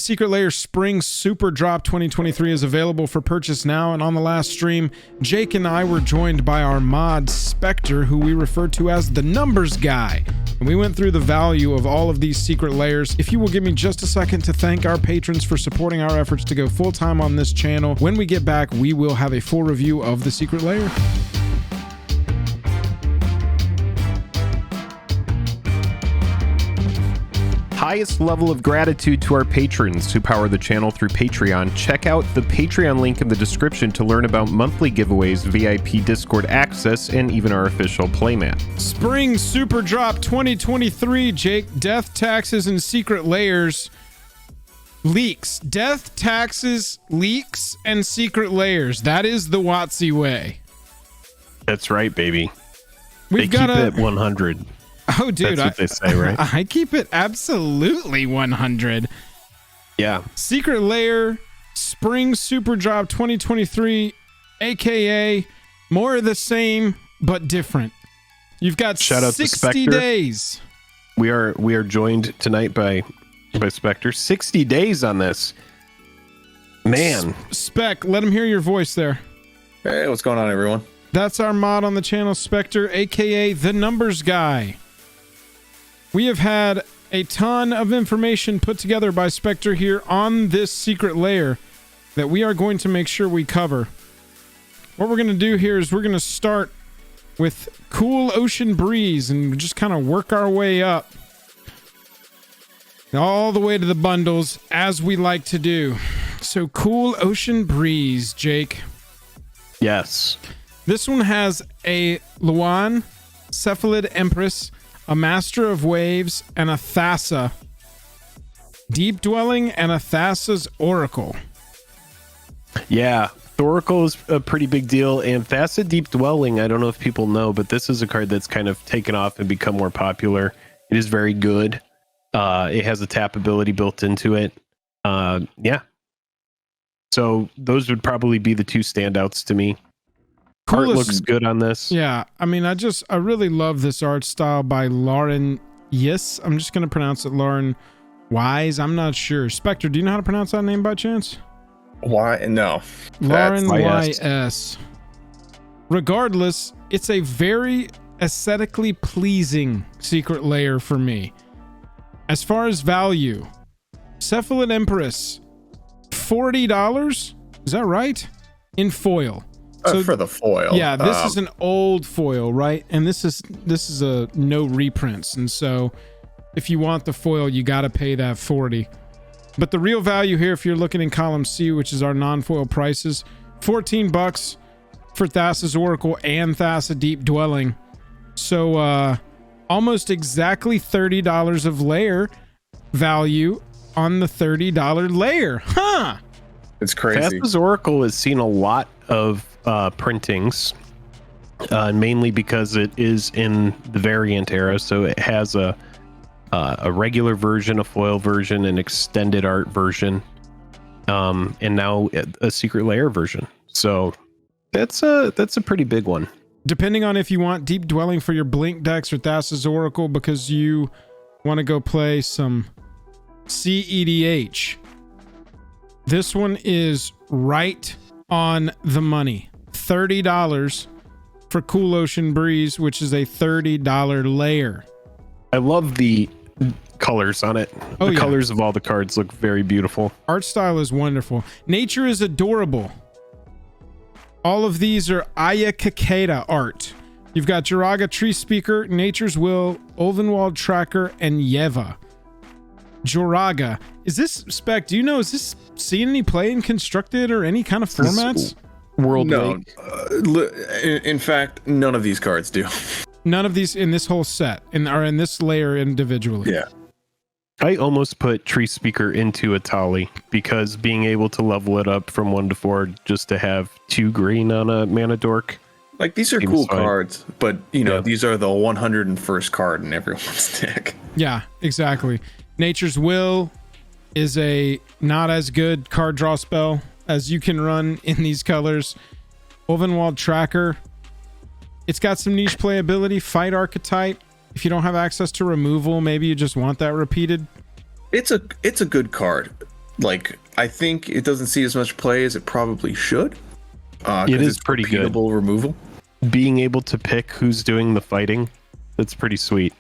Secret Lair Spring Superdrop 2023 is available for purchase now, and on the last stream, Jake and I were joined by our mod Spectre, who we refer to as the numbers guy. And we went through the value of all of these secret layers. If you will give me just a second to thank our patrons for supporting our efforts to go full-time on this channel, when we get back, we will have a full review of the secret layer. Highest level of gratitude to our patrons who power the channel through Patreon. Check out the Patreon link in the description to learn about monthly giveaways, VIP Discord access, and even our official playmat. Spring Superdrop 2023, Jake. Death, taxes, and secret layers. Leaks. Death, taxes, leaks, and secret layers. That is the WotC way. That's right, baby. We've they got keep it 100. Oh, dude. That's what they say, right? I keep it absolutely 100. Yeah. Secret Layer Spring Superdrop 2023, aka more of the same but different. You've got Shout out to 60 Spectre. days. We are joined tonight by Spectre. 60 days on this. Man. Spec, let him hear your voice there. Hey, what's going on, everyone? That's our mod on the channel, Spectre, aka the numbers guy. We have had a ton of information put together by Spectre here on this secret layer that we are going to make sure we cover. What we're going to do here is we're going to start with Cool Ocean Breeze and just kind of work our way up all the way to the bundles, as we like to do. So Cool Ocean Breeze, Jake. Yes. This one has a Luan, Cephalid Empress, a Master of Waves, and a Thassa. Deep Dwelling and a Thassa's Oracle. Yeah. Thoracle is a pretty big deal, and Thassa Deep Dwelling, I don't know if people know, but this is a card that's kind of taken off and become more popular. It is very good. It has a tap ability built into it. Yeah. So those would probably be the two standouts to me. Art looks good on this. Yeah, I mean, I really love this art style by Lauren. Yes, I'm just going to pronounce it Lauren Wise. I'm not sure. Spectre, do you know how to pronounce that name by chance? Why? No. Lauren That's Y.S. Regardless, it's a very aesthetically pleasing secret layer for me. As far as value, Cephalid Empress, $40? Is that right? In foil. So, for the foil. Yeah, this is an old foil, right? And this is a no reprints. And so if you want the foil, you got to pay that 40. But the real value here, if you're looking in column C, which is our non-foil prices, $14 for Thassa's Oracle and Thassa Deep Dwelling. So almost exactly $30 of layer value on the $30 layer. Huh? It's crazy. Thassa's Oracle has seen a lot of printings, mainly because it is in the variant era, so it has a regular version, a foil version, an extended art version, and now a secret layer version. So that's a pretty big one. Depending on if you want Deep Dwelling for your Blink decks or Thassa's Oracle because you want to go play some CEDH, this one is right on the money. $30 for Cool Ocean Breeze, which is a $30 layer. I love the colors on it. Oh, the yeah. colors of all the cards look very beautiful. Art style is wonderful. Nature is adorable. All of these are Aya Kakeda art. You've got Jiraga Tree Speaker, Nature's Will, Ulvenwald Tracker, and Yeva. Joraga. Is this, Spec, do you know, is this seeing any play in Constructed or any kind of formats? World No. League. In fact, none of these cards do. None of these in this whole set, or in this layer individually. Yeah. I almost put Tree Speaker into Atali because being able to level it up from 1 to 4 just to have 2 green on a mana dork. Like, these are Seems cool fine. cards, but, you know, Yeah. these are the 101st card in everyone's deck. Yeah, exactly. Nature's Will is a not as good card draw spell as you can run in these colors. Ulvenwald Tracker, it's got some niche playability. Fight Archetype, if you don't have access to removal, maybe you just want that repeated. It's a good card. like I think it doesn't see as much play as it probably should. It is pretty good. Repeatable removal. Being able to pick who's doing the fighting, that's pretty sweet.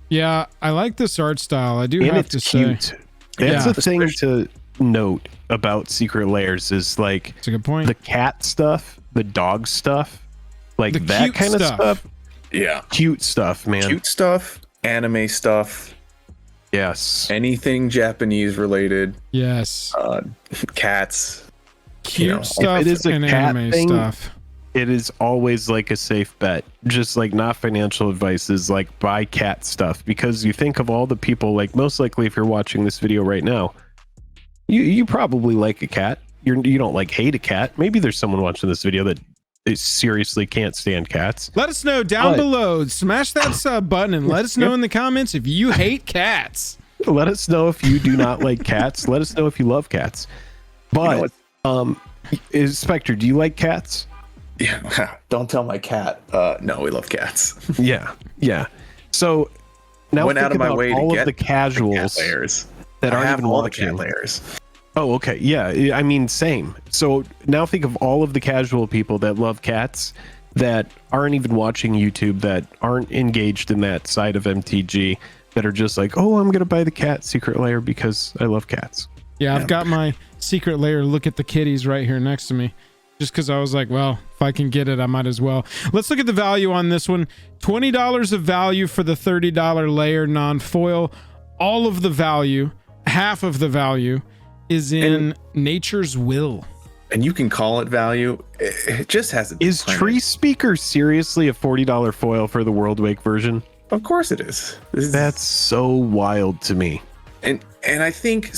Yeah, I like this art style. I do And have it's to say. cute. That's Yeah. the thing to note about Secret Lairs is like It's a good point. the cat stuff, the dog stuff, like The that cute kind of stuff. stuff. Yeah, Cute stuff, man. cute stuff, anime stuff, Yes. anything Japanese related, Yes. cats. Cute you know, if stuff it is a and cat anime thing, stuff. It is always like a safe bet. Just like not financial advice is like buy cat stuff, because you think of all the people, like most likely if you're watching this video right now, you probably like a cat. You don't like hate a cat. Maybe there's someone watching this video that seriously can't stand cats. Let us know down But- below. Smash that sub button and let us know in the comments if you hate cats. Let us know if you do not like cats. Let us know if you love cats. But Spectre, do you like cats? Yeah, don't tell my cat. No, we love cats. Yeah. So now Went think out of my about way to all get of the casuals cat layers that I aren't have even all watching. the cat layers. Oh, okay. Yeah. I mean, same. So now think of all of the casual people that love cats that aren't even watching YouTube, that aren't engaged in that side of MTG, that are just like, oh, I'm going to buy the cat Secret Lair because I love cats. Yeah, I've got my Secret Lair look at the kitties right here next to me. Just because I was like, well, if I can get it, I might as well. Let's look at the value on this one. $20 of value for the $30 Lair non-foil. All of the value, half of the value, is in Nature's Will. And you can call it value. It just has a Is Tree Speaker seriously a $40 foil for the World Wake version? Of course it is. That's so wild to me. And I think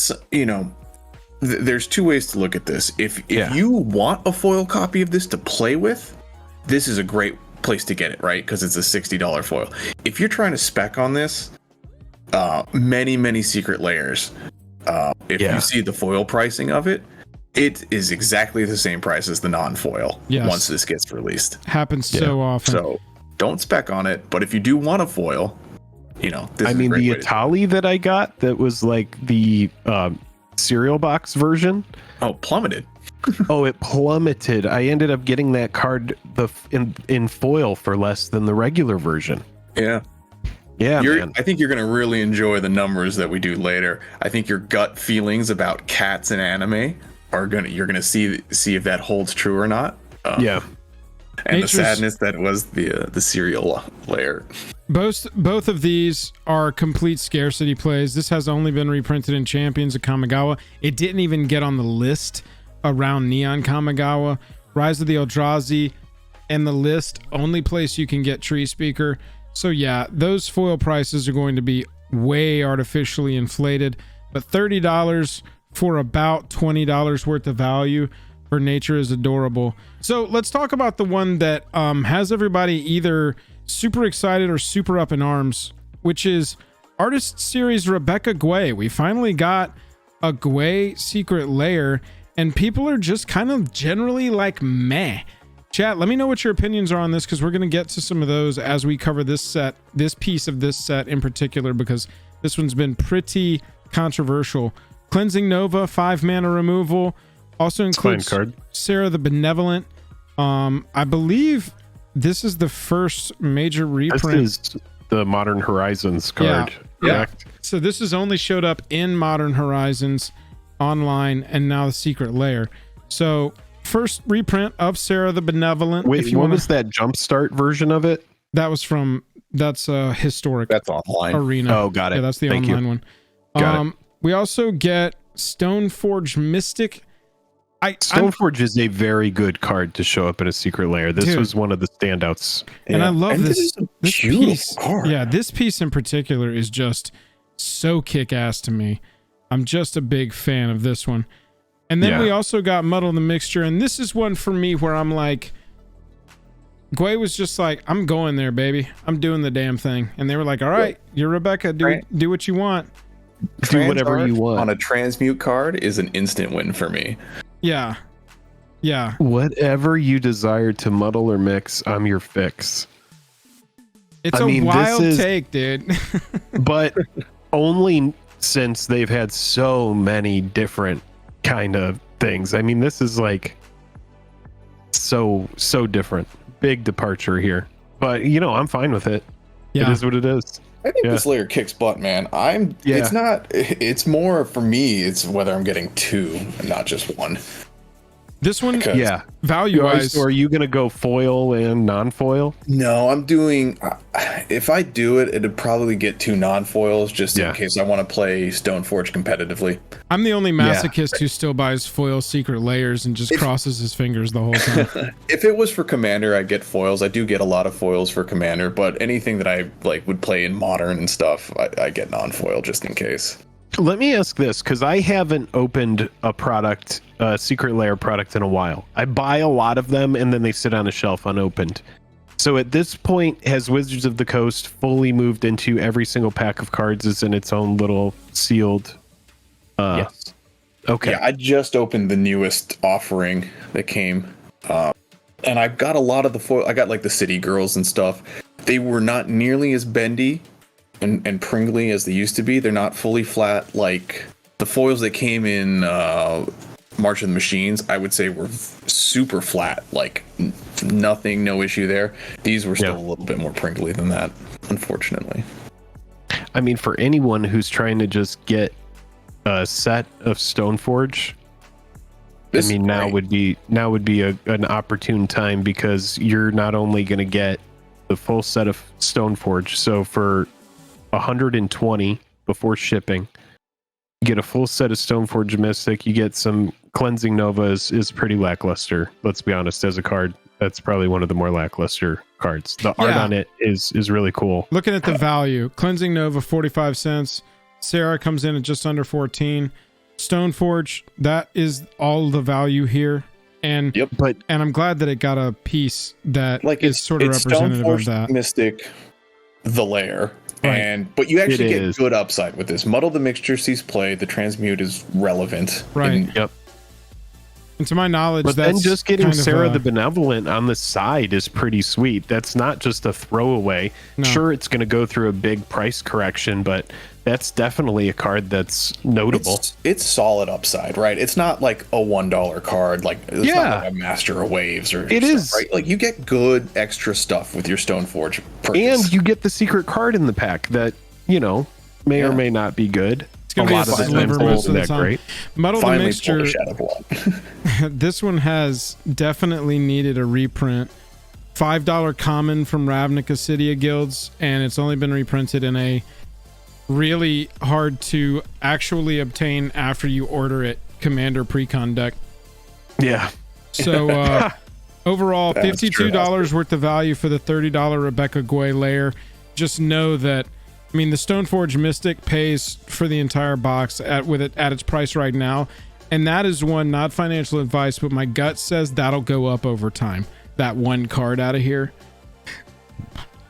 there's two ways to look at this. If Yeah. you want a foil copy of this to play with, this is a great place to get it, right? Because it's a $60 foil. If you're trying to spec on this, many Secret Lairs. If you see the foil pricing of it, it is exactly the same price as the non-foil once this gets released. Happens so often. So don't spec on it. But if you do want a foil, this I is mean, a great the way to- Atali that I got that was like the cereal box version. Oh, plummeted. Oh, it plummeted. I ended up getting that card in foil for less than the regular version. Yeah. Yeah, man. I think you're going to really enjoy the numbers that we do later. I think your gut feelings about cats and anime you're going to see if that holds true or not. Yeah. And Nature's- the sadness that was the cereal layer. Both of these are complete scarcity plays. This has only been reprinted in Champions of Kamigawa. It didn't even get on the list around Neon Kamigawa. Rise of the Eldrazi and the list, only place you can get Tree Speaker. So yeah, those foil prices are going to be way artificially inflated, but $30 for about $20 worth of value for Nature is adorable. So let's talk about the one that has everybody either super excited or super up in arms, which is Artist Series Rebecca Guay. We finally got a Guay Secret Lair, and people are just kind of generally like meh. Chat, let me know what your opinions are on this, because we're going to get to some of those as we cover this set, this piece of this set in particular, because this one's been pretty controversial. Cleansing Nova, 5 mana removal, also includes card. Sarah the Benevolent. I believe this is the first major reprint. This is the Modern Horizons card, correct? So this has only showed up in Modern Horizons online and now the Secret Lair. So first reprint of Sarah the Benevolent. Wait, if you what wanna, was that Jumpstart version of it? That's a historic That's online. arena. Oh, got it. Yeah, that's the Thank you. online one. Got it. We also get Stoneforge Mystic. Stoneforge is a very good card to show up in a Secret Lair. This Dude. was one of the standouts. And I love And this is a this beautiful piece. card. Yeah, this piece in particular is just so kick-ass to me. I'm just a big fan of this one. And then we also got Muddle the Mixture, and this is one for me where I'm like, Guay was just like, I'm going there, baby. I'm doing the damn thing. And they were like, all right, you're Rebecca. Do what you want. Do whatever you want. On a transmute card is an instant win for me. Yeah. Yeah. Whatever you desire to muddle or mix, I'm your fix. It's I a mean, this wild is- take, dude. But only since they've had so many different kind of things. I mean, this is like so different. Big departure here. But you know, I'm fine with it. Yeah. It is what it is. I think this layer kicks butt, man. It's more for me, it's whether I'm getting two and not just one. This one, Because- value wise, So are you going to go foil and non-foil? No, I'm doing. If I do it, it'd probably get two non-foils just in case I want to play Stoneforge competitively. I'm the only masochist who still buys foil secret layers and just crosses his fingers the whole time. If it was for Commander, I'd get foils. I do get a lot of foils for Commander, but anything that I like would play in Modern and stuff, I get non-foil just in case. Let me ask this, because I haven't opened a secret layer product in a while. I buy a lot of them and then they sit on a shelf unopened. So at this point, has Wizards of the Coast fully moved into every single pack of cards is in its own little sealed? Yes. Okay. Yeah, I just opened the newest offering that came, and I've got a lot of the foil. I got like the City Girls and stuff. They were not nearly as bendy and pringly as they used to be. They're not fully flat like the foils that came in March of the Machines. I would say were super flat, like nothing, no issue there. These were still a little bit more pringly than that, unfortunately. I mean, for anyone who's trying to just get a set of Stoneforge, now would be an opportune time, because you're not only going to get the full set of Stoneforge. So for 120 before shipping, you get a full set of Stoneforge Mystic. You get some Cleansing Nova is pretty lackluster. Let's be honest, as a card, that's probably one of the more lackluster cards. The art on it is really cool. Looking at the value, Cleansing Nova 45 cents. Sarah comes in at just under 14. Stoneforge, that is all the value here. And I'm glad that it got a piece that is sort of representative of that. Mystic, the Lair. Right. But you actually get good upside with this. Muddle the Mixture sees play. The Transmute is relevant. Right. And to my knowledge, but that's then just getting kind of Sarah the Benevolent on the side is pretty sweet. That's not just a throwaway. No. Sure, it's going to go through a big price correction, but that's definitely a card that's notable. It's solid upside, right? It's not like a $1 card, like it's not like a Master of Waves or it is right? Like you get good extra stuff with your Stoneforge purchase. And you get the secret card in the pack that, you know, may or may not be good. It's going to be a sliver most of the time. Great. Muddle the Mixture. This one has definitely needed a reprint. $5 common from Ravnica City of Guilds, and it's only been reprinted in a really hard to actually obtain after you order it Commander Precon deck. Yeah. So overall, $52 worth of value for the $30 Rebecca Guay layer. Just know that, I mean, the Stoneforge Mystic pays for the entire box at its price right now, and that is one, not financial advice, but my gut says that'll go up over time. That one card out of here.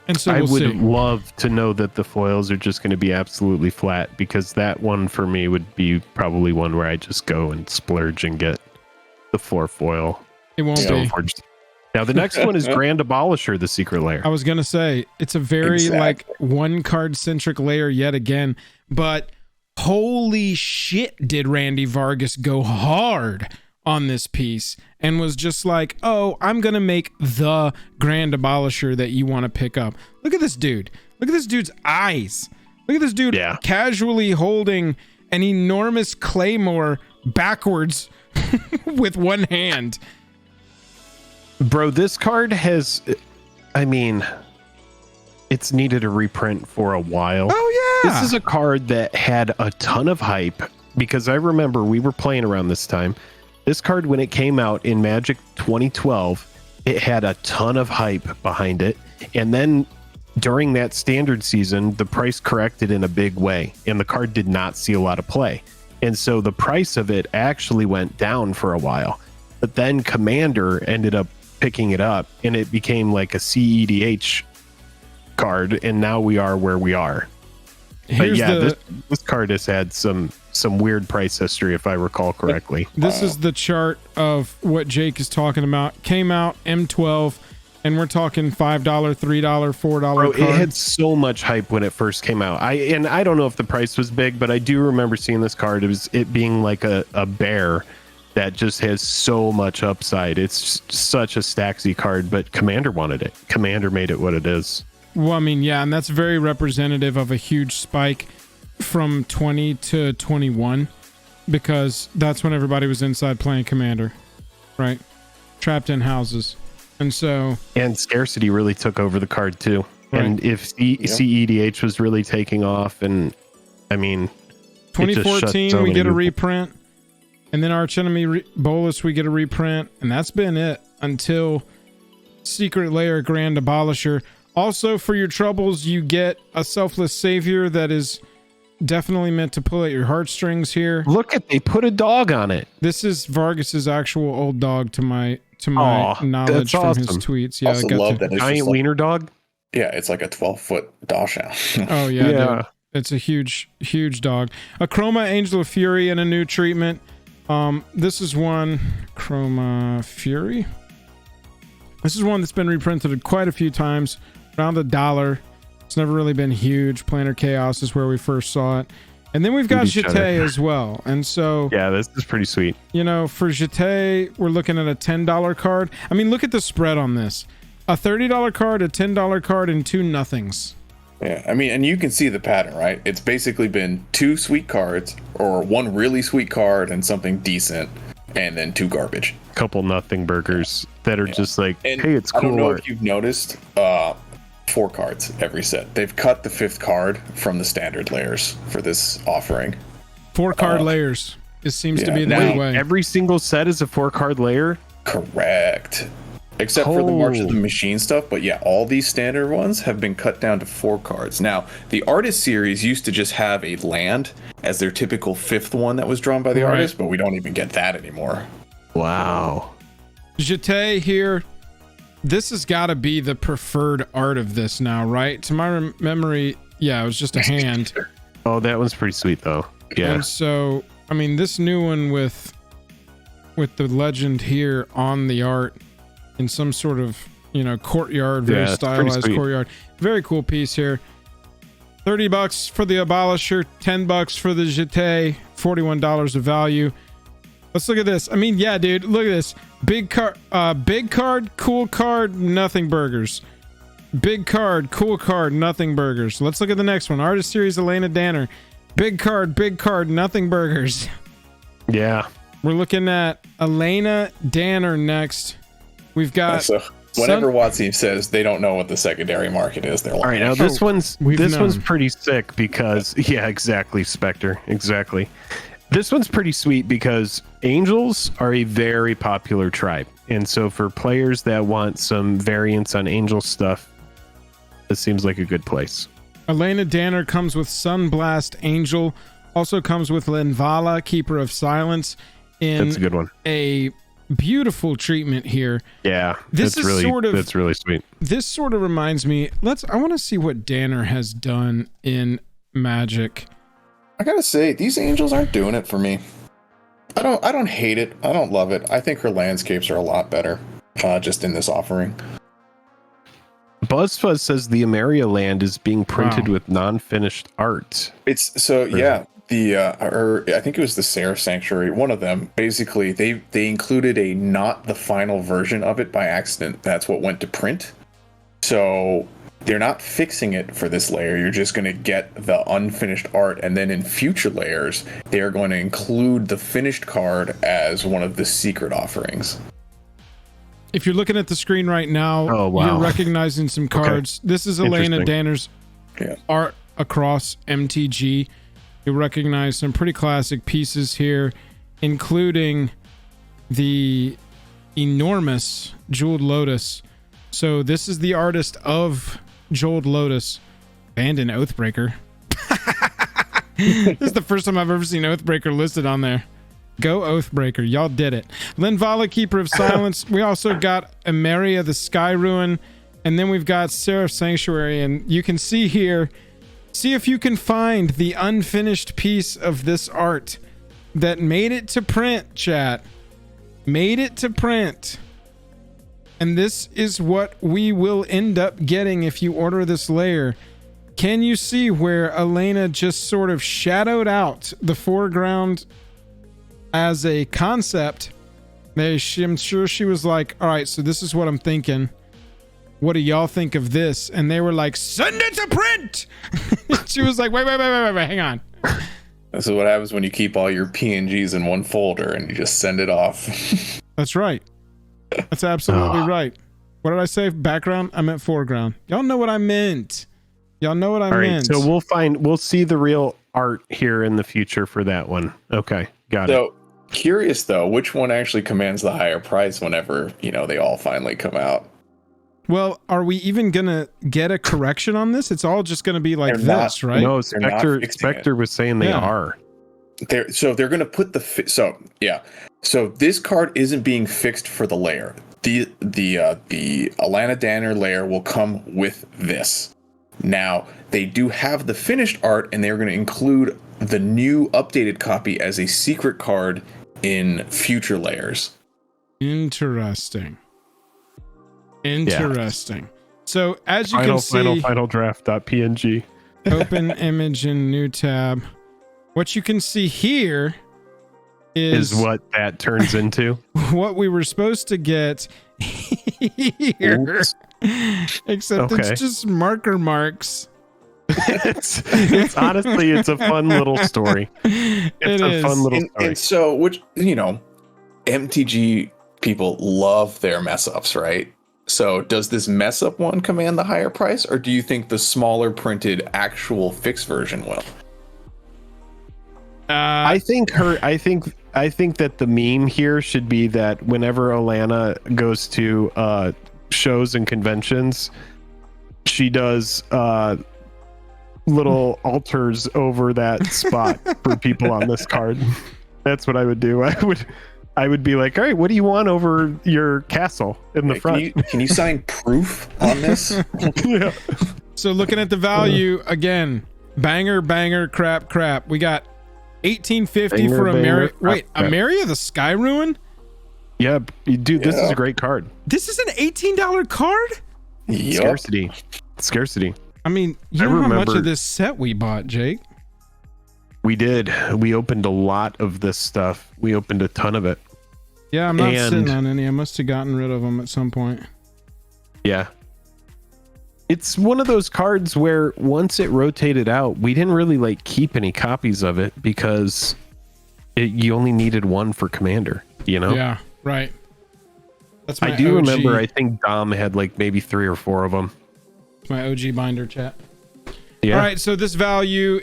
And so I would love to know that the foils are just going to be absolutely flat, because that one for me would be probably one where I just go and splurge and get the 4 foil. It won't be. Now the next one is Grand Abolisher, the secret layer. I was gonna say it's a very like one card centric layer yet again, but holy shit, did Randy Vargas go hard on this piece and was just like, oh, I'm gonna make the Grand Abolisher that you want to pick up. Look at this dude. Look at this dude's eyes. Look at this dude casually holding an enormous claymore backwards with one hand. Bro, this card has, I mean, it's needed a reprint for a while. Oh, yeah. This is a card that had a ton of hype, because I remember we were playing around this time. This card, when it came out in Magic 2012, it had a ton of hype behind it. And then during that standard season, the price corrected in a big way, and the card did not see a lot of play. And so the price of it actually went down for a while. But then Commander ended up picking it up, and it became like a CEDH card, and now we are where we are. But yeah, this card has had some weird price history, if I recall correctly. This is the chart of what Jake is talking about. Came out M12, And we're talking $5, $3, $4 Bro, card. it had so much hype when it first came out. I don't know if the price was big, but I do remember seeing this card. It being like a bear that just has so much upside. It's such a Staxy card, but Commander wanted it. Commander made it what it is. Well, I mean, yeah, and that's very representative of a huge spike from 20 to 21, because that's when everybody was inside playing Commander, right? Trapped in houses. And scarcity really took over the card too. Right. And if CEDH was really taking off, and I mean, 2014 we get a reprint, and then Arch Enemy Bolus we get a reprint, and that's been it until Secret Lair Grand Abolisher. Also, for your troubles, you get a Selfless Savior that is definitely meant to pull at your heartstrings here. Look at, they put a dog on it. This is Vargas's actual old dog to my knowledge from awesome. his tweets. Yeah, also love that it's giant wiener dog. Yeah, it's like a 12-foot Dachshund. Oh yeah, dude. It's a huge dog. A Chroma Angel of Fury and a new treatment. This is one Chroma Fury. This is one that's been reprinted quite a few times, around $1. It's never really been huge. Planar Chaos is where we first saw it. And then we've got Jeté as well. And so... yeah, this is pretty sweet. You know, for Jeté, we're looking at a $10 card. I mean, look at the spread on this. A $30 card, a $10 card, and 2 nothings. Yeah, I mean, and you can see the pattern, right? It's basically been 2 sweet cards, or 1 really sweet card and something decent, and then 2 garbage. Couple nothing burgers that are just like, and hey, it's cool. I don't know if you've noticed, 4 cards every set. They've cut the 5th card from the standard layers for this offering. 4 card layers. It seems to be the now, way. Every single set is a 4 card layer? Correct. Except for the March of the Machine stuff, but yeah, all these standard ones have been cut down to 4 cards. Now, the Artist series used to just have a land as their typical 5th one that was drawn by the artist, but we don't even get that anymore. Wow. Jeté here. This has got to be the preferred art of this now, right? To my memory, yeah, it was just a hand. Oh, that one's pretty sweet though. Yeah. And so, I mean, this new one with the legend here on the art in some sort of, you know, courtyard, very stylized courtyard. Very cool piece here. $30 for the Abolisher, $10 for the Jeté, $41 of value. Let's look at this. I mean, yeah, dude, look at this. Big card, cool card, nothing burgers. Big card, cool card, nothing burgers. Let's look at the next one. Artist Series Alayna Danner. Big card, nothing burgers. Yeah. We're looking at Alayna Danner next. We've got... So whenever WotC says they don't know what the secondary market is, they're like... All right, now this one's pretty sick because... yeah, exactly, Spectre. Exactly. This one's pretty sweet because angels are a very popular tribe. And so for players that want some variants on angel stuff, this seems like a good place. Alayna Danner comes with Sunblast Angel. Also comes with Linvala, Keeper of Silence. That's a good one. A beautiful treatment here. Yeah, that's really sweet. This sort of reminds me. I want to see what Danner has done in Magic. I gotta say, these angels aren't doing it for me. I don't hate it. I don't love it. I think her landscapes are a lot better, just in this offering. BuzzFuzz says the Ameria land is being printed with non-finished art. It's so yeah. I think it was the Seraph Sanctuary. One of them, basically, they included a not the final version of it by accident. That's what went to print. So they're not fixing it for this layer. You're just going to get the unfinished art, and then in future layers, they are going to include the finished card as one of the secret offerings. If you're looking at the screen right now, you're recognizing some cards. Okay. This is Alayna Danner's art across MTG. You'll recognize some pretty classic pieces here, including the enormous Jeweled Lotus. So this is the artist of Jeweled Lotus. Abandon Oathbreaker. This is the first time I've ever seen Oathbreaker listed on there. Go Oathbreaker. Y'all did it. Linvala, Keeper of Silence. We also got Emeria, the Sky Ruin. And then we've got Seraph Sanctuary. And you can see here, see if you can find the unfinished piece of this art that made it to print, chat. Made it to print. And this is what we will end up getting if you order this layer. Can you see where Alayna just sort of shadowed out the foreground as a concept? I'm sure she was like, all right, so this is what I'm thinking. What do y'all think of this? And they were like, send it to print. She was like, wait, hang on. This is what happens when you keep all your PNGs in one folder and you just send it off. That's right. That's absolutely right. What did I say? Background? I meant foreground. Y'all know what I meant. Y'all know what I meant. So we'll see the real art here in the future for that one. Okay, got it. So curious though, which one actually commands the higher price whenever, they all finally come out? Well, are we even gonna get a correction on this? It's all just gonna be like this, right? No, Spectre was saying they are. They're going to put So this card isn't being fixed for the layer. The Alayna Danner layer will come with this. Now, they do have the finished art, and they're going to include the new updated copy as a secret card in future layers. Interesting. Yeah. So as you can see, final draft.png. Open image in new tab. What you can see here is what that turns into. What we were supposed to get here. Oops. Except it's just marker marks. it's honestly, it's a fun little story. Fun little story. And so, MTG people love their mess ups, right? So does this mess up one command the higher price, or do you think the smaller printed actual fixed version will? I think that the meme here should be that whenever Alayna goes to shows and conventions, she does little altars over that spot for people on this card. That's what I would do. I would be like, all right, what do you want over your castle in the front? Can you sign proof on this? Yeah. So looking at the value again, banger, crap. We got 1850 for Amaria the Sky Ruin. Yeah, dude, this is a great card. This is an $18 card. Yep. Scarcity. I mean, you know how much of this set we bought, Jake? We did. We opened a lot of this stuff. We opened a ton of it. Yeah, I'm not sitting on any. I must have gotten rid of them at some point. Yeah. It's one of those cards where once it rotated out, we didn't really keep any copies of it because you only needed one for Commander, Yeah, right. That's my I do OG. remember, I think Dom had maybe 3 or 4 of them. It's my OG binder, chat. Yeah. All right, so this value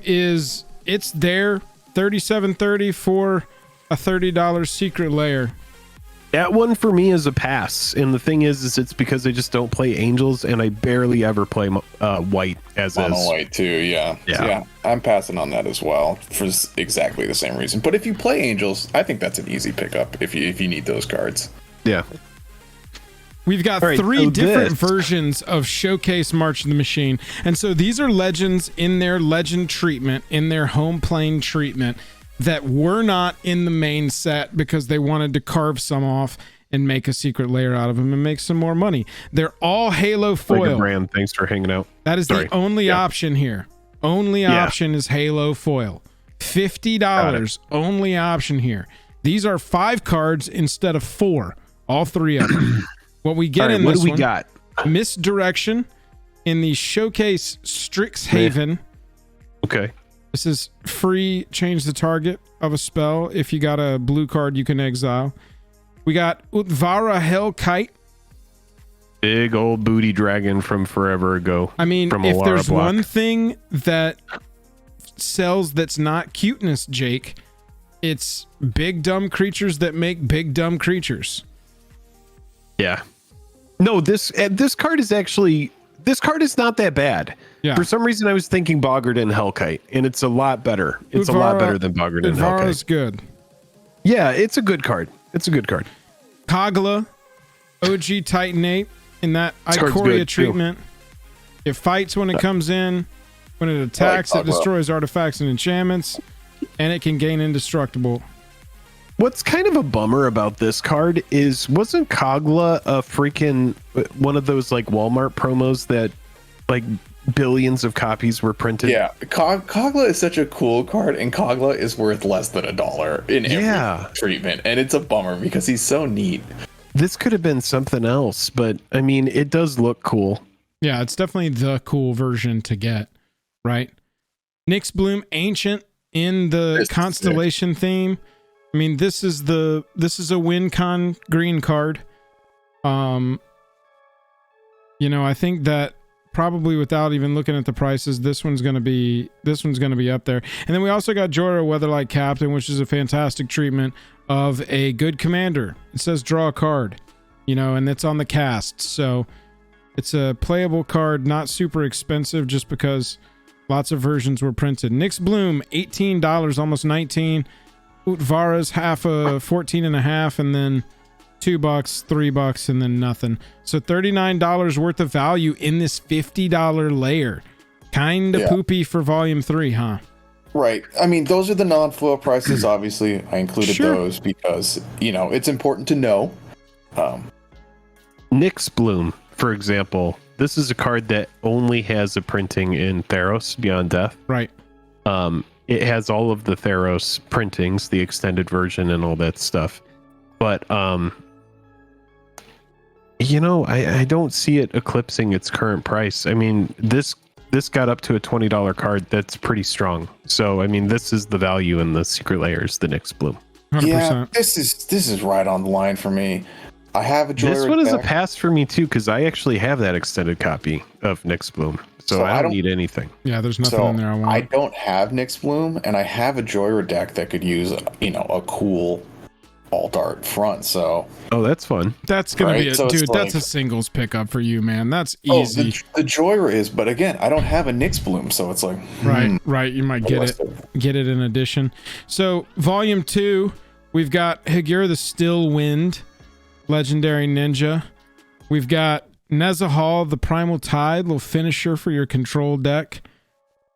it's there, $37.30 for a $30 secret layer. That one for me is a pass, and the thing is it's because I just don't play Angels, and I barely ever play White as Mono is. White too, yeah. I'm passing on that as well for exactly the same reason. But if you play Angels, I think that's an easy pickup if you need those cards. Yeah. We've got 3 different versions of Showcase March of the Machine. And so these are legends in their legend treatment, in their home plane treatment, that were not in the main set because they wanted to carve some off and make a secret layer out of them and make some more money. They're all Halo foil. Brand, thanks for hanging out. That is the only option here. Only option is Halo foil. $50 only option here. These are 5 cards instead of 4. All 3 of them. What we get in this one, got? Misdirection in the Showcase Strixhaven. Okay. This is free, change the target of a spell. If you got a blue card, you can exile. We got Utvara Hellkite. Big old booty dragon from forever ago. I mean, if there's one thing that sells that's not cuteness, Jake, it's big dumb creatures that make big dumb creatures. Yeah. No, this card is not that bad. Yeah. For some reason, I was thinking Boggart and Hellkite, and it's a lot better. It's a lot better than Boggart and Hellkite. Is good. Yeah, it's a good card. Kogla, OG Titanate in that Ikoria treatment. It fights when it comes in. When it attacks, it destroys artifacts and enchantments, and it can gain indestructible. What's kind of a bummer about this card is wasn't Kogla a freaking one of those like Walmart promos that like billions of copies were printed? Yeah, Kogla is such a cool card, and Kogla is worth less than $1 in every treatment, and it's a bummer because he's so neat. This could have been something else, but I mean, it does look cool. Yeah, it's definitely the cool version to get, right? Nyx Bloom Ancient in the Constellation theme. I mean, this is a win con green card. You know, I think that probably without even looking at the prices, this one's gonna be up there. And then we also got Jorah Weatherlight Captain, which is a fantastic treatment of a good commander. It says draw a card, you know, and it's on the cast, so it's a playable card, not super expensive, just because lots of versions were printed. Nyx Bloom, $18, almost 19. Utvara's half a 14 and a half, and then $2, $3, and then nothing. So $39 worth of value in this $50 layer. Kind of poopy for volume 3, huh? Right. I mean, those are the non-foil prices. Obviously, I included those because, you know, it's important to know. Nyx Bloom, for example, this is a card that only has a printing in Theros Beyond Death. Right. It has all of the Theros printings, the extended version and all that stuff. But, you know, I don't see it eclipsing its current price. I mean, this got up to a $20 card. That's pretty strong. So, I mean, this is the value in the Secret Layers, the Nyx Bloom. 100%. Yeah, this is right on the line for me. I have a Joyride. This one is a pass for me too, because I actually have that extended copy of Nyx Bloom. So I don't need anything. Yeah, there's nothing in there I want. I don't have Nyx Bloom, and I have a Joyride deck that could use, you know, a cool alt art front. So that's fun. That's gonna be dude. That's a singles pickup for you, man. That's easy. The Joyride is, but again, I don't have a Nyx Bloom, so it's like right. You might get it in addition. So volume 2, we've got Higure the Still Wind, legendary ninja. We've got Nezahal, the Primal Tide, little finisher for your control deck.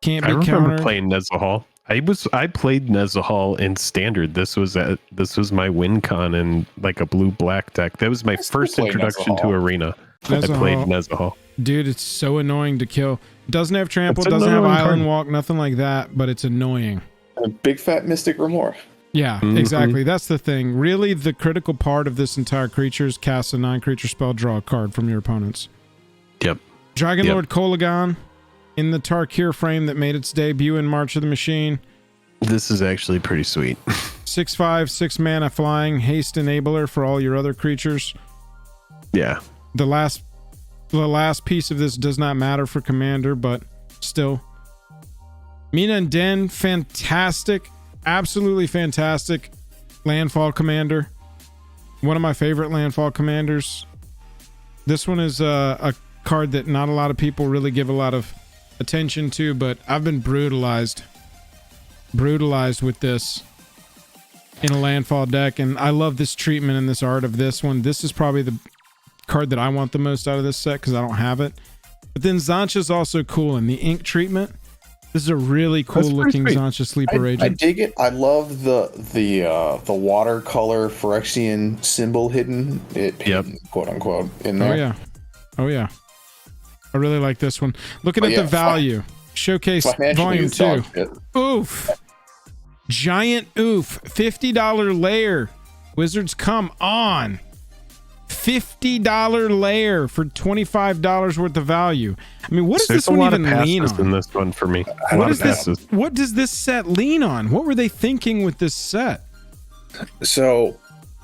Can't be countered. I remember playing Nezahal. I played Nezahal in standard. This was my win con in like a blue black deck. That was my first introduction to Arena. I played Nezahal. Dude, it's so annoying to kill. Doesn't have trample, doesn't have island walk, nothing like that, but it's annoying. A big fat Mystic Remore. Yeah, exactly. That's the thing. Really, the critical part of this entire creature is cast a 9-creature spell, draw a card from your opponents. Yep. Dragon Lord Kolagon in the Tarkir frame that made its debut in March of the Machine. This is actually pretty sweet. 6/5, 6 mana flying, haste enabler for all your other creatures. Yeah. The last piece of this does not matter for Commander, but still. Mina and Den, fantastic. Absolutely fantastic landfall commander. One of my favorite landfall commanders. This one is a card that not a lot of people really give a lot of attention to, but I've been brutalized with this in a landfall deck, and I love this treatment and this art of this one. This is probably the card that I want the most out of this set because I don't have it. But then Zancha's also cool in the ink treatment. This is a really cool looking Zancha sleeper agent. I dig it. I love the watercolor Phyrexian symbol hidden, quote unquote, in there. Oh yeah. I really like this one. Looking at the value. Showcase volume 2. Oof. Giant oof. $50 layer. Wizards, come on. $50 layer for $25 worth of value. I mean, what does this one even lean on? In this one for me. What does this set lean on? What were they thinking with this set? So,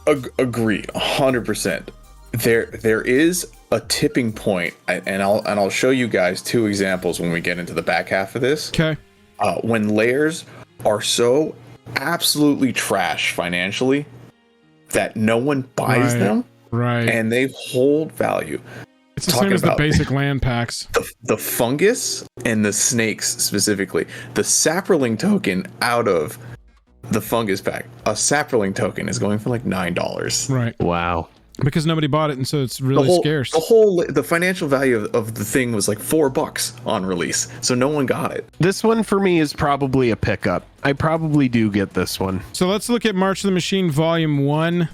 agree 100%. There is a tipping point, and I'll show you guys 2 examples when we get into the back half of this. Okay. When layers are so absolutely trash financially that no one buys them. Right. And they hold value. It's the same as the basic land packs. The fungus and the snakes specifically. The Saproling token out of the fungus pack. A Saproling token is going for like $9. Right. Wow. because nobody bought it, and so it's really scarce. The financial value of the thing was like $4 on release, so no one got it. This one for me is probably a pickup. I probably do get this one. So let's look at March of the Machine Volume 1.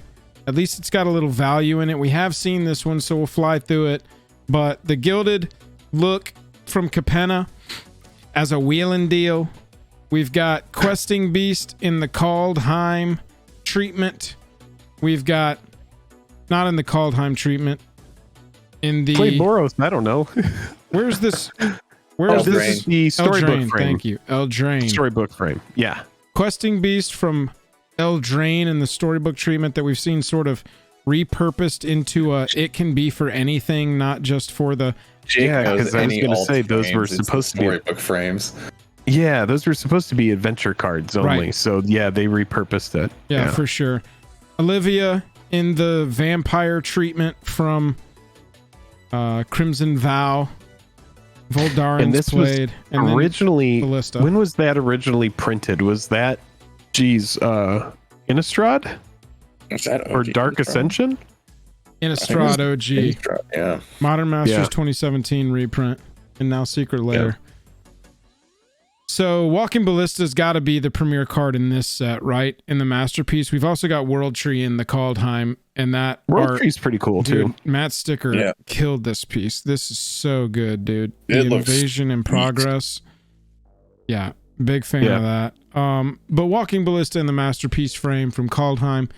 At least it's got a little value in it. We have seen this one, so we'll fly through it. But the Gilded look from Capenna as a wheeling deal. We've got Questing Beast in the Kaldheim treatment. We've got, not in the Kaldheim treatment, in the... Played Boros, I don't know. Where's this? Where is this? The storybook frame. Thank you. Eldraine. Storybook frame, yeah. Questing Beast from Eldraine in the storybook treatment that we've seen sort of repurposed into it can be for anything, not just for the... Yeah, because I was going to say those were supposed to be storybook frames. Yeah, those were supposed to be adventure cards only. Right. So yeah, they repurposed it. Yeah, for sure. Olivia in the vampire treatment from Crimson Vow. Voldarin's played. And originally, when was that originally printed? Was that, Innistrad? Was that OG or Dark Ascension? Innistrad OG. Innistrad, yeah. Modern Masters 2017 reprint, and now Secret Lair. Yeah. So Walking Ballista's got to be the premier card in this set, right? In the Masterpiece. We've also got World Tree in the Kaldheim, and that World Tree's pretty cool too. Matt Sticker killed this piece. This is so good, dude. The Invasion in Progress. Yeah, big fan of that. But Walking Ballista in the Masterpiece frame from Kaldheim.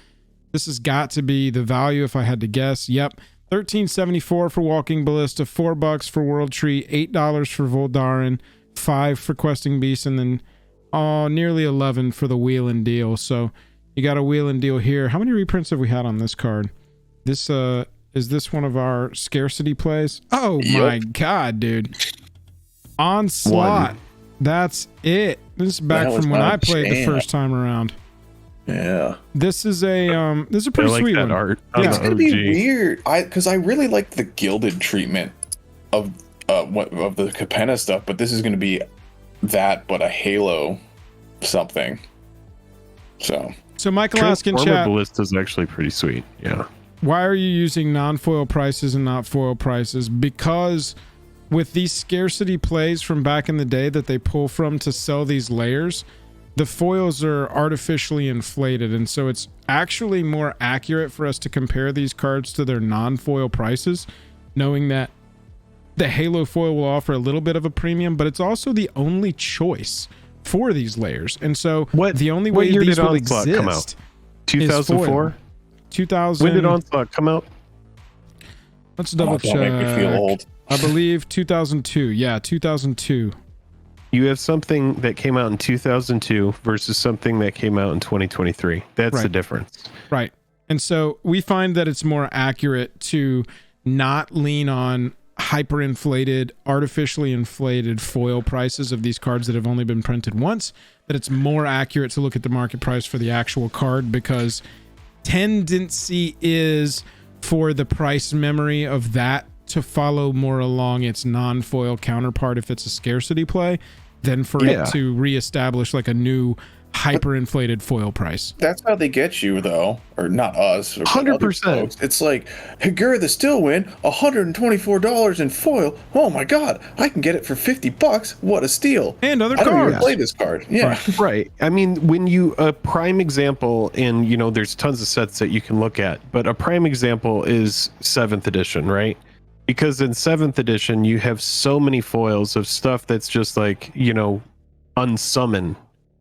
This has got to be the value if I had to guess. Yep. $13.74 for Walking Ballista, $4 for World Tree, $8 for Voldarin, $5 for Questing Beast, and then nearly $11 for the Wheel and Deal. So you got a Wheel and Deal here. How many reprints have we had on this card? This is this one of our scarcity plays? Oh my god, dude. Onslaught. That's it. This is back from when I played the first time around. Yeah. This is a pretty sweet one. Art. It's gonna be weird. Because I really like the gilded treatment of the Capenna stuff, but this is gonna be that, but a Halo something. So Michael asked in chat, Ballista is actually pretty sweet. Yeah. Why are you using non-foil prices and not foil prices? Because with these scarcity plays from back in the day that they pull from to sell these layers, the foils are artificially inflated, and so it's actually more accurate for us to compare these cards to their non-foil prices, knowing that the Halo foil will offer a little bit of a premium, but it's also the only choice for these layers. And so the only way these will exist come out? 2004? 2000. When did Onslaught come out? Let's double check. Make me feel old. I believe 2002. Yeah, 2002. You have something that came out in 2002 versus something that came out in 2023. That's the difference. Right. And so we find that it's more accurate to not lean on hyperinflated, artificially inflated foil prices of these cards that have only been printed once, that it's more accurate to look at the market price for the actual card, because tendency is for the price memory of that to follow more along its non-foil counterpart if it's a scarcity play than for it to reestablish like a new hyperinflated foil price. That's how they get you, though, or not us. 100%. It's like, Hagur the Stillwind, $124 in foil. Oh my god, I can get it for $50. What a steal! And other cards. I don't even play this card. Yeah, right. I mean, when you a prime example, and there's tons of sets that you can look at, but a prime example is 7th edition, right? Because in 7th edition, you have so many foils of stuff that's just like, unsummon.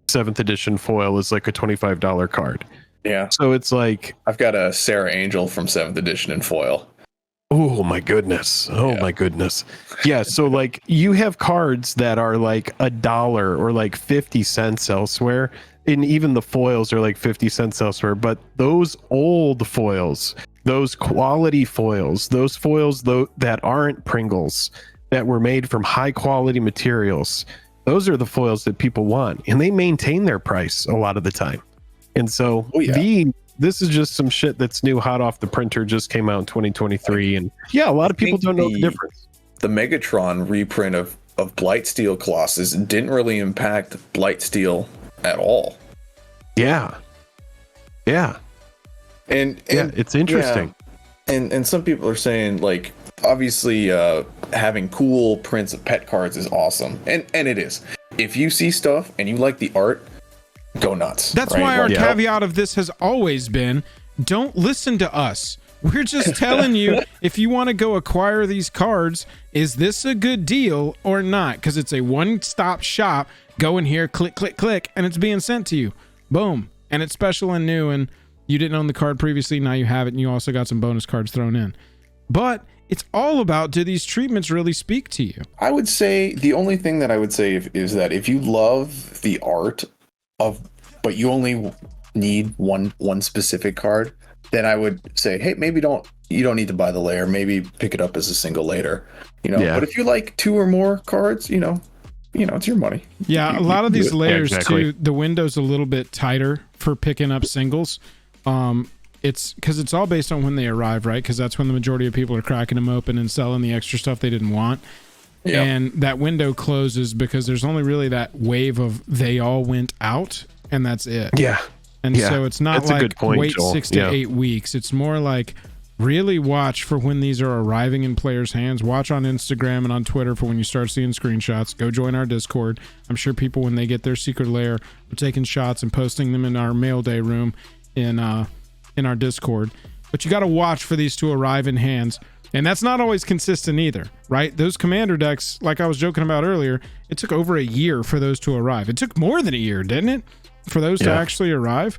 7th edition foil is like a $25 card. Yeah. So it's like, I've got a Sarah Angel from 7th edition in foil. Oh my goodness. My goodness. Yeah. So like you have cards that are like $1 or like 50 cents elsewhere. And even the foils are like 50 cents elsewhere. But those old foils, those quality foils, those foils that aren't Pringles, that were made from high quality materials, those are the foils that people want, and they maintain their price a lot of the time. And so this is just some shit that's new, hot off the printer, just came out in 2023. And a lot of people don't know the difference. The Megatron reprint of Blightsteel Colossus didn't really impact Blightsteel at all. Yeah. And it's interesting. and some people are saying like obviously having cool prints of pet cards is awesome, and it is. If you see stuff and you like the art, go nuts. That's right? why our Like, caveat of this has always been, don't listen to us. We're just telling you, if you want to go acquire these cards, is this a good deal or not? Because it's a one-stop shop. Go in here, click, click, click, and it's being sent to you. Boom. And it's special and new, and you didn't own the card previously, now you have it, and you also got some bonus cards thrown in. But it's all about, do these treatments really speak to you? I would say the only thing that I would say is that if you love the art of, but you only need one specific card, then I would say, hey, maybe you don't need to buy the Lair. Maybe pick it up as a single later. But if you like 2 or more cards, it's your money. Yeah, a lot of these layers too, the window's a little bit tighter for picking up singles. It's because it's all based on when they arrive, right? Because that's when the majority of people are cracking them open and selling the extra stuff they didn't want. Yeah. And that window closes because there's only really that wave of they all went out, and that's it. Yeah. And so it's not that's like a good point, wait Joel. 6 to 8 weeks. It's more like really watch for when these are arriving in players' hands. Watch on Instagram and on Twitter for when you start seeing screenshots. Go join our Discord. I'm sure people, when they get their secret lair, are taking shots and posting them in our mail day room in our Discord. But you got to watch for these to arrive in hands. And that's not always consistent either, right? Those commander decks, like I was joking about earlier, it took over a year for those to arrive. It took more than a year, didn't it? For those to actually arrive.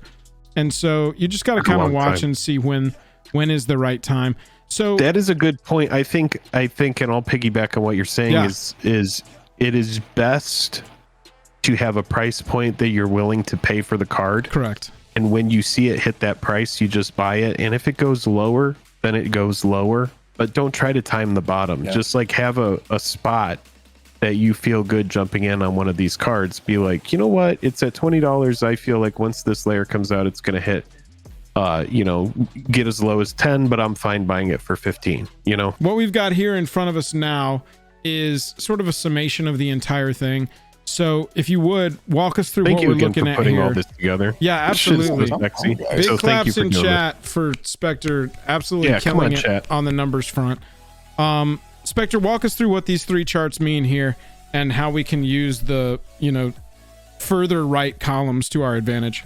And so you just got to kind of watch and see when is the right time. So that is a good point. I think, and I'll piggyback on what you're saying is it is best to have a price point that you're willing to pay for the card. Correct. And when you see it hit that price, you just buy it. And if it goes lower, then it goes lower. But don't try to time the bottom. Yeah. Just like have a spot that you feel good jumping in on one of these cards. Be like, you know what? It's at $20. I feel like once this layer comes out, it's going to hit, get as low as 10, but I'm fine buying it for 15, What we've got here in front of us now is sort of a summation of the entire thing. So if you would walk us through what we're looking at putting here. all this together. Yeah, absolutely. Big so claps in chat for Spectre absolutely killing it on the numbers front. Spectre, walk us through what these 3 charts mean here and how we can use the, further right columns to our advantage.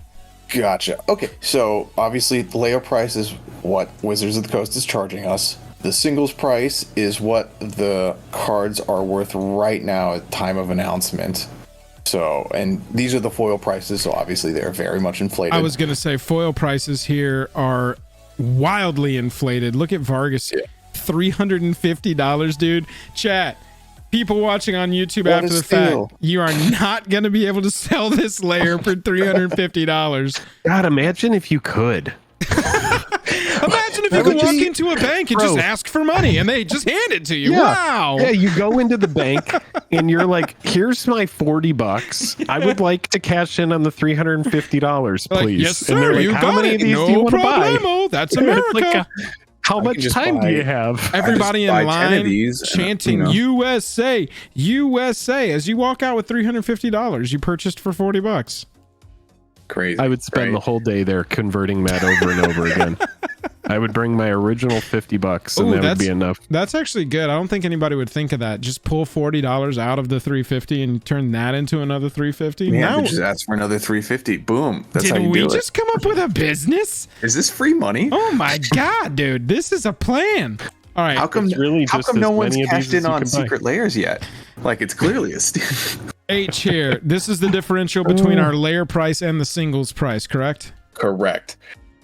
Gotcha. Okay, so obviously the layer price is what Wizards of the Coast is charging us. The singles price is what the cards are worth right now at time of announcement. So, and these are the foil prices, so obviously they're very much inflated. I was going to say foil prices here are wildly inflated. Look at Vargas. Yeah. $350, dude. Chat, people watching on YouTube after the fact, you are not going to be able to sell this layer for $350. God, imagine if you could. Imagine if you could walk into a bank and just ask for money and they just hand it to you. Yeah. Wow. Yeah, you go into the bank and you're like, here's my $40. I would like to cash in on the $350, please. Like, yes, sir. And they're like, you how got many it. of these no do you want to buy? problemo. That's America. How much time do you have? Everybody in line chanting USA, USA. As you walk out with $350, you purchased for $40. Crazy. I would spend the whole day there converting that over and over again. I would bring my original $50 and that would be enough. That's actually good. I don't think anybody would think of that. Just pull $40 out of the $350 and turn that into another $350. Yeah, now just ask for another $350. Boom. That's how you do it. Did we just come up with a business? Is this free money? Oh my god, dude! This is a plan. All right. How come no one's cashed in on secret layers yet? Like it's clearly a H here. This is the differential between our layer price and the singles price, correct? Correct.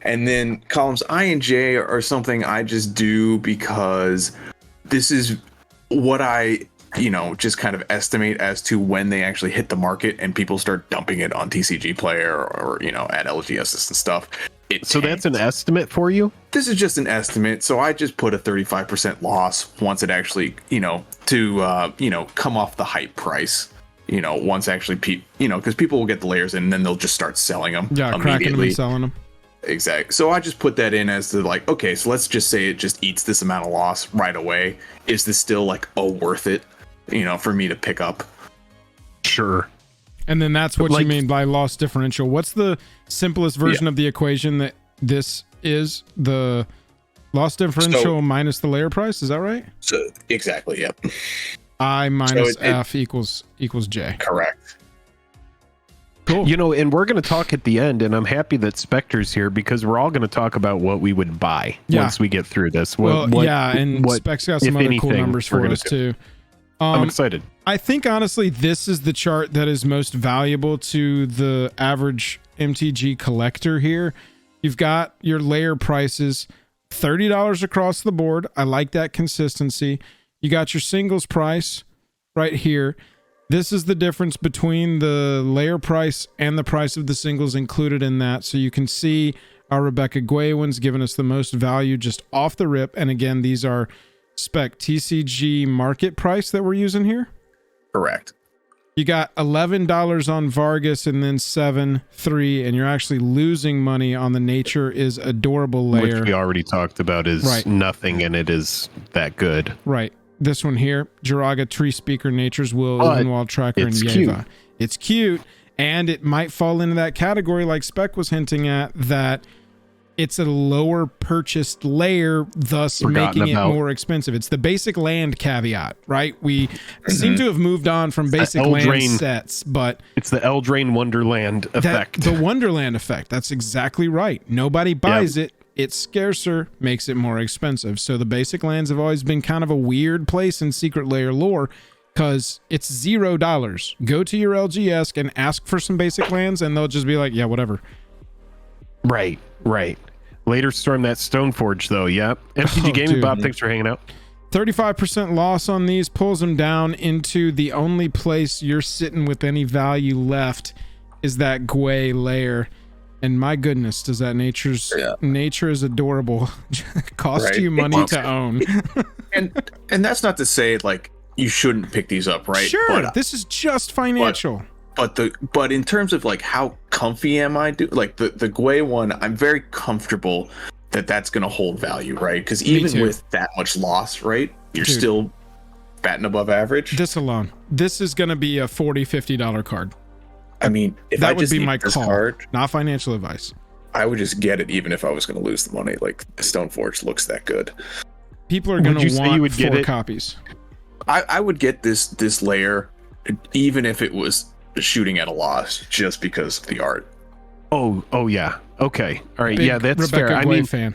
And then columns I and J are something I just do because this is what I, just kind of estimate as to when they actually hit the market and people start dumping it on TCG Player or at LGS and stuff. So that's an estimate for you? This is just an estimate. So I just put a 35% loss once it actually, to come off the hype price. Once actually, because people will get the layers in and then they'll just start selling them. Yeah, cracking them and selling them. Exactly. So I just put that in as to like, okay, so let's just say it just eats this amount of loss right away. Is this still like worth it, for me to pick up? Sure. And then that's what you mean by loss differential. What's the simplest version of the equation that this is? The Loss differential minus the layer price. Is that right? So exactly. Yep. I minus F equals J. Correct. Cool. You know, and we're going to talk at the end, and I'm happy that Spectre's here because we're all going to talk about what we would buy once we get through this. And Spec's got some other cool numbers for us too. I'm excited. I think honestly, this is the chart that is most valuable to the average MTG collector here. You've got your layer prices, $30 across the board. I like that consistency. You got your singles price right here. This is the difference between the layer price and the price of the singles included in that. So you can see our Rebecca Guay one's giving us the most value just off the rip. And again, these are spec TCG market price that we're using here. Correct. You got $11 on Vargas and then 7-3, and you're actually losing money on the Nature is Adorable layer. Which we already talked about is nothing, and it is that good. Right. This one here, Jiraga, Tree Speaker, Nature's Will, Evenwald Tracker, and Yeva. Cute. It's cute, and it might fall into that category like Spec was hinting at, that it's a lower purchased layer, thus making it more expensive. It's the basic land caveat, right? We seem to have moved on from basic land sets, but it's the Eldraine Wonderland effect. The Wonderland effect. That's exactly right. Nobody buys it. It's scarcer, makes it more expensive. So the basic lands have always been kind of a weird place in Secret Layer lore because it's $0. Go to your LGS and ask for some basic lands, and they'll just be like, yeah, whatever. Right. Later storm that Stoneforge though. Yep. MTG Gaming Bob, thanks for hanging out. 35% loss on these pulls them down into the only place you're sitting with any value left is that Guay layer. And my goodness, does that Nature is Adorable cost you money to own? and that's not to say like you shouldn't pick these up, right? Sure, this is just financial. But in terms of like how comfy am I? Like the Guay one, I'm very comfortable that that's going to hold value, right? Because even with that much loss, right, you're still batting above average. This alone, this is going to be a $40-$50 card. I mean, if that I would just be my this call, card, not financial advice. I would just get it even if I was going to lose the money. Like Stoneforge looks that good. People are going to want 4 copies. I would get this layer even if it was shooting at a loss just because of the art. Oh yeah. Okay. All right. Big that's Rebecca fair. Guay fan.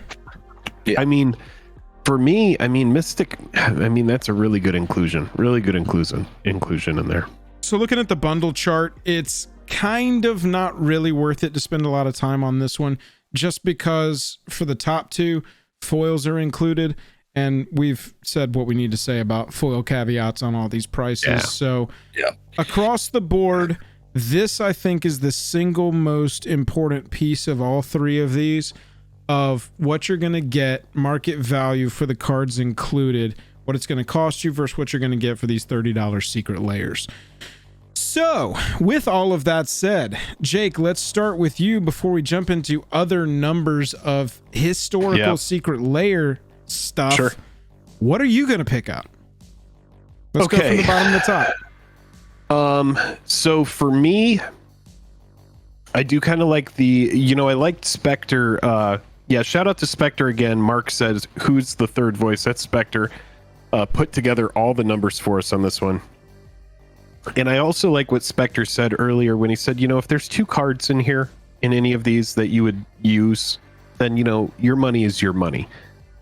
Yeah. I mean, for me, Mystic, that's a really good inclusion. Really good inclusion in there. So looking at the bundle chart, it's kind of not really worth it to spend a lot of time on this one just because for the top 2, foils are included. And we've said what we need to say about foil caveats on all these prices. Yeah. So across the board, this I think is the single most important piece of all 3 of these of what you're going to get, market value for the cards included, what it's going to cost you versus what you're going to get for these $30 secret layers. So with all of that said, Jake, let's start with you before we jump into other numbers of historical secret layer stuff. Sure. What are you going to pick out? Let's go from the bottom to the top. So for me, I do kind of like I liked Spectre. Shout out to Spectre again. Mark says, who's the third voice? That's Spectre. Put together all the numbers for us on this one. And I also like what Spectre said earlier when he said, if there's 2 cards in here in any of these that you would use, then, your money is your money.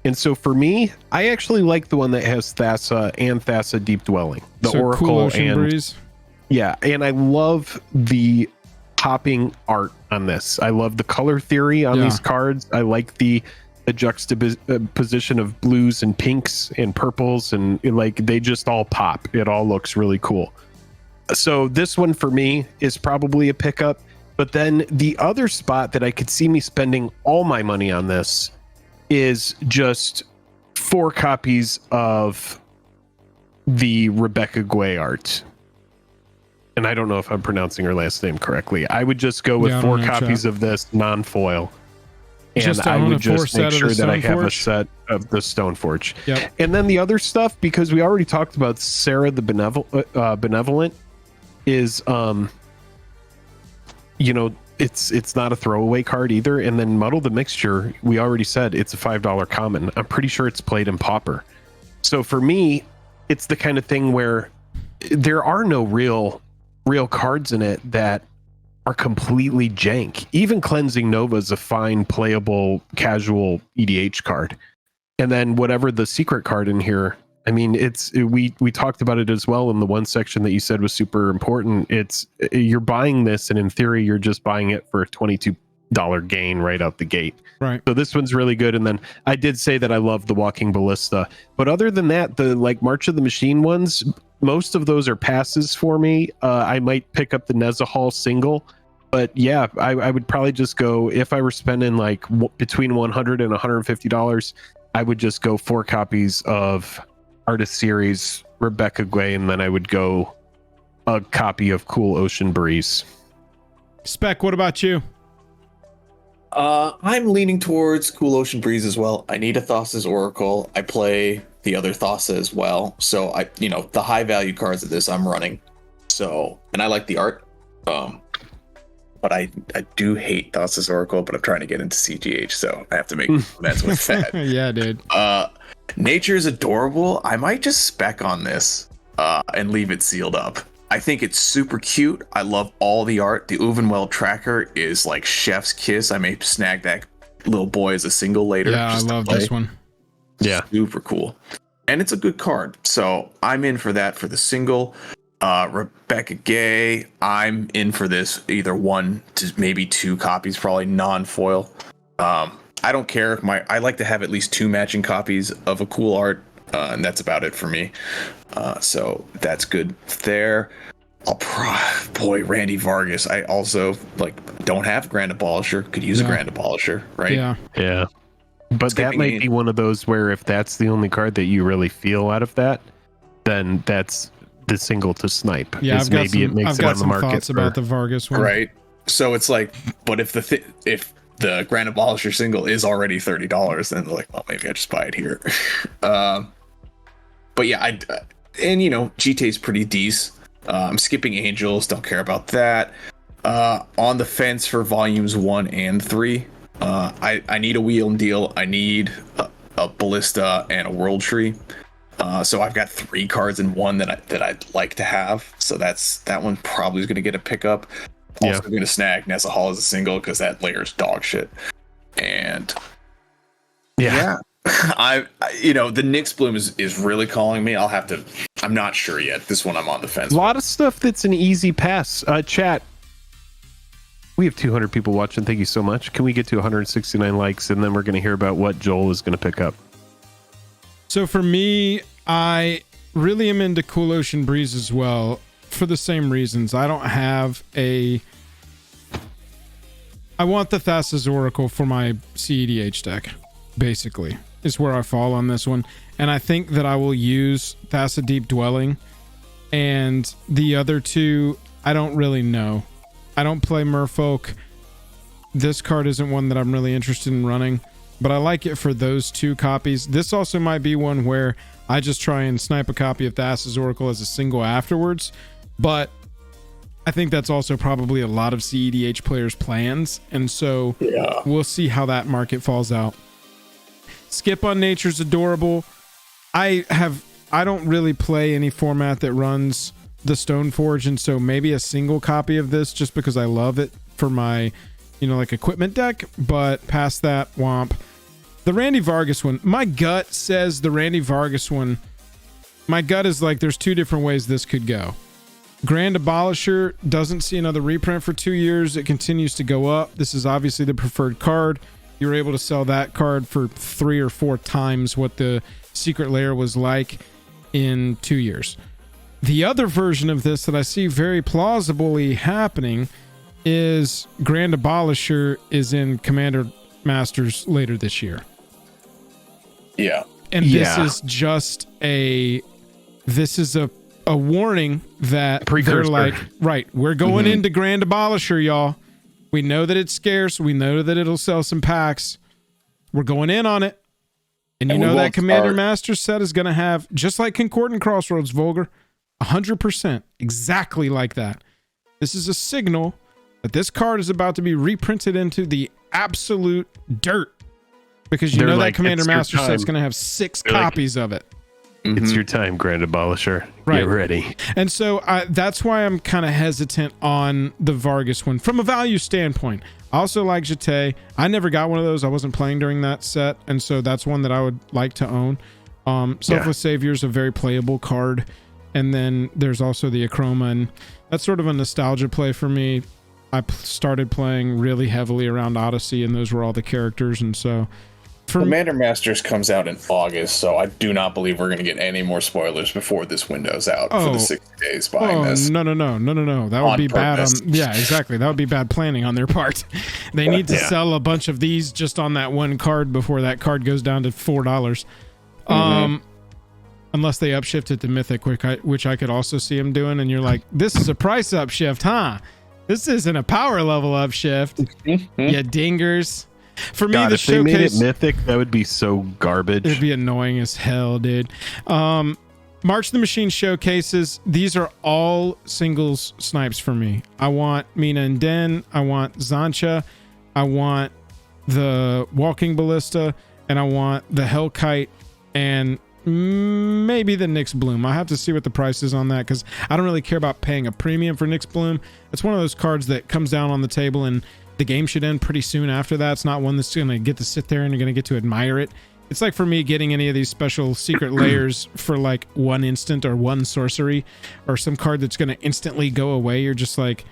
And so for me, I actually like the one that has Thassa and Thassa Deep Dwelling. The Oracle Cool Ocean Breeze. Yeah, and I love the popping art on this. I love the color theory on these cards. I like the juxtaposition of blues and pinks and purples, and they just all pop. It all looks really cool. So this one for me is probably a pickup. But then the other spot that I could see me spending all my money on this is just 4 copies of the Rebecca Guay art. And I don't know if I'm pronouncing her last name correctly. I would just go with 4 copies of this non-foil. And I would just make sure that I have a set of the Stoneforge. Yep. And then the other stuff, because we already talked about Sarah the Benevolent, is it's not a throwaway card either. And then Muddle the Mixture, we already said it's a $5 common. I'm pretty sure it's played in Pauper. So for me, it's the kind of thing where there are no real cards in it that are completely jank. Even Cleansing Nova is a fine, playable, casual EDH card. And then whatever the secret card in here, I mean, we talked about it as well in the one section that you said was super important. You're buying this, and in theory, you're just buying it for a $22 gain right out the gate. Right. So this one's really good. And then I did say that I love the Walking Ballista, but other than that, the like March of the Machine ones, most of those are passes for me. I might pick up the Nezahal single, but yeah, I would probably just go, if I were spending like between $100 and $150, I would just go 4 copies of Artist Series Rebecca Guay, and then I would go a copy of Cool Ocean Breeze. Spec, what about you? I'm leaning towards Cool Ocean Breeze as well. I need a Thassa's Oracle. I play the other Thassa as well. So the high value cards of this I'm running. So, and I like the art. But I do hate Thassa's Oracle, but I'm trying to get into CGH, so I have to make amends with that. Yeah, dude. Nature is adorable. I might just spec on this and leave it sealed up. I think it's super cute. I love all the art. The Uvenweld tracker is like chef's kiss. I may snag that little boy as a single later. Yeah, I love this one. Yeah. Super cool. And it's a good card. So I'm in for that for the single. Rebecca Guay, I'm in for this either 1 to maybe 2 copies, probably non-foil. I don't care. I like to have at least 2 matching copies of a cool art, and that's about it for me. So that's good there. Randy Vargas. I also don't have Grand Abolisher. Could use a Grand Abolisher, right? Yeah. But that might be one of those where if that's the only card that you really feel out of that, then that's the single to snipe. Yeah, I've got some market thoughts about the Vargas one. Right. So it's like, but if the Grand Abolisher single is already $30, then they're like, well, maybe I just buy it here. But yeah, GTA's pretty decent. I'm skipping Angels, don't care about that. On the fence for volumes 1 and 3. I need a Wheel and Deal. I need a Ballista and a World Tree. So I've got 3 cards in one that I'd like to have. So that one probably is going to get a pickup. Also going to snag Nezahal as a single because that Lair's dog shit. And yeah. the Nyx Bloom is really calling me. I'm not sure yet. This one I'm on the fence. A lot of stuff that's an easy pass. Chat. We have 200 people watching. Thank you so much. Can we get to 169 likes, and then we're going to hear about what Joel is going to pick up. So for me, I really am into Cool Ocean Breeze as well for the same reasons. I don't have I want the Thassa's Oracle for my CEDH deck, basically, is where I fall on this one. And I think that I will use Thassa Deep Dwelling, and the other 2, I don't really know. I don't play Merfolk. This card isn't one that I'm really interested in running, but I like it for those 2 copies. This also might be one where I just try and snipe a copy of Thassa's Oracle as a single afterwards, but I think that's also probably a lot of CEDH players' plans, and so we'll see how that market falls out. Skip on Nature's adorable. I don't really play any format that runs the Stoneforge, and so maybe a single copy of this just because I love it for my equipment deck, but past that, womp. The Randy Vargas one, my gut says the Randy Vargas one, my gut is like there's 2 different ways this could go. Grand Abolisher doesn't see another reprint for 2 years. It continues to go up. This is obviously the preferred card. You were able to sell that card for 3 or 4 times what the Secret Lair was like in 2 years. The other version of this that I see very plausibly happening is Grand Abolisher is in Commander Masters later this year. Yeah. And this is just a warning that precursor. They're like, right, we're going into Grand Abolisher, y'all. We know that it's scarce. We know that it'll sell some packs. We're going in on it. And you know that Commander Master set is going to have, just like Concordant Crossroads, Vulgar, 100%, exactly like that. This is a signal that this card is about to be reprinted into the absolute dirt, because you know that Commander Master set's going to have 6 copies of it. It's your time, Grand Abolisher. Right. Get ready. And so that's why I'm kind of hesitant on the Vargas one from a value standpoint. I also like Jete. I never got one of those. I wasn't playing during that set, and so that's one that I would like to own. Selfless Savior is a very playable card, and then there's also the Achroma, and that's sort of a nostalgia play for me. I started playing really heavily around Odyssey, and those were all the characters, and so Commander Masters comes out in August, so I do not believe we're going to get any more spoilers before this window's out for the 60 days behind this. No. That would be purpose. bad. Yeah, exactly. That would be bad planning on their part. They need to sell a bunch of these just on that one card before that card goes down to $4. Unless they upshift it to Mythic, which I could also see them doing. And you're like, this is a price upshift, huh? This isn't a power level upshift. You dingers. For me, the if they made it Mythic, that would be so garbage. It'd be annoying as hell, dude. March the Machine showcases. These are all singles snipes for me. I want Mina and Den. I want Zancha. I want the Walking Ballista. And I want the Hellkite. And maybe the Nyx Bloom. I have to see what the price is on that, because I don't really care about paying a premium for Nyx Bloom. It's one of those cards that comes down on the table and the game should end pretty soon after that. It's not one that's going to get to sit there and you're going to get to admire it. It's like for me getting any of these special secret layers for like 1 instant or 1 sorcery or some card that's going to instantly go away. You're just like,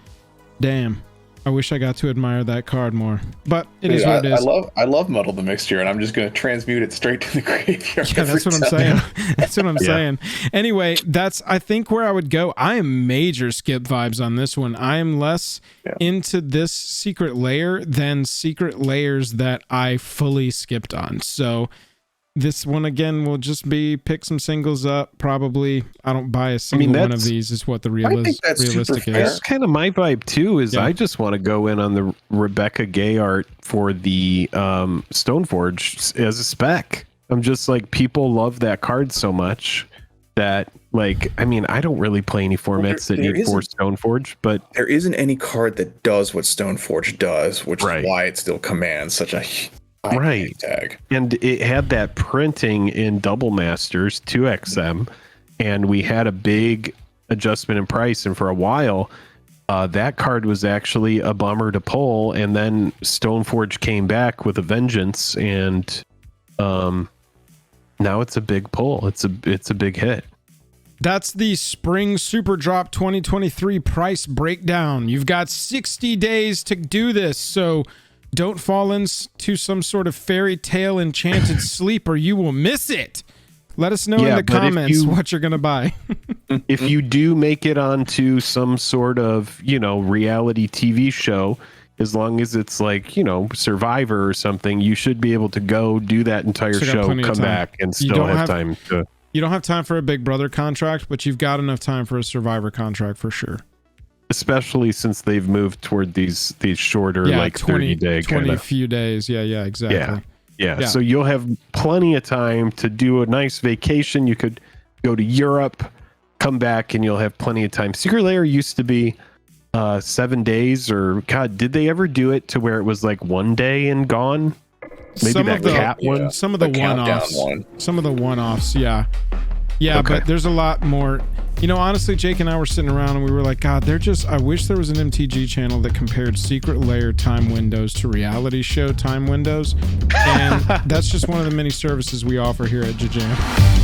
damn, I wish I got to admire that card more. But it is what it is. I love Muddle the Mixture, and I'm just going to transmute it straight to the graveyard. Yeah, that's what I'm saying. That's what I'm saying. Anyway, that's, I think, where I would go. I am major skip vibes on this one. I am less into this secret layer than secret layers that I fully skipped on. So this one, again, will just be pick some singles up. Probably, I don't buy a single one of these is what the realistic is. That's kind of my vibe too, is I just want to go in on the Rebecca Gay art for the Stoneforge as a spec. I'm just like, people love that card so much that, like, I mean, I don't really play any formats that need 4 Stoneforge, but there isn't any card that does what Stoneforge does, which is why it still commands such a tag. And it had that printing in Double Masters 2XM, and we had a big adjustment in price, and for a while that card was actually a bummer to pull, and then Stoneforge came back with a vengeance, and now it's a big pull. It's a big hit. That's the Spring Superdrop 2023 price breakdown. You've got 60 days to do this, so don't fall into some sort of fairy tale enchanted sleep or you will miss it. Let us know in the comments what you're going to buy. If you do make it onto some sort of, reality TV show, as long as it's like, Survivor or something, you should be able to go do that entire show, come back, and still have time to... You don't have time for a Big Brother contract, but you've got enough time for a Survivor contract for sure. Especially since they've moved toward these shorter, like 30-day 20 few days. Yeah, exactly. Yeah. So you'll have plenty of time to do a nice vacation. You could go to Europe, come back, and you'll have plenty of time. Secret Lair used to be 7 days, or God, did they ever do it to where it was like 1 day and gone? Maybe some that cat one. Some of the one-offs. Some of the one-offs. Yeah. But there's a lot more. Honestly, Jake and I were sitting around and we were like, God, I wish there was an MTG channel that compared Secret Lair time windows to reality show time windows. And that's just one of the many services we offer here at JJam.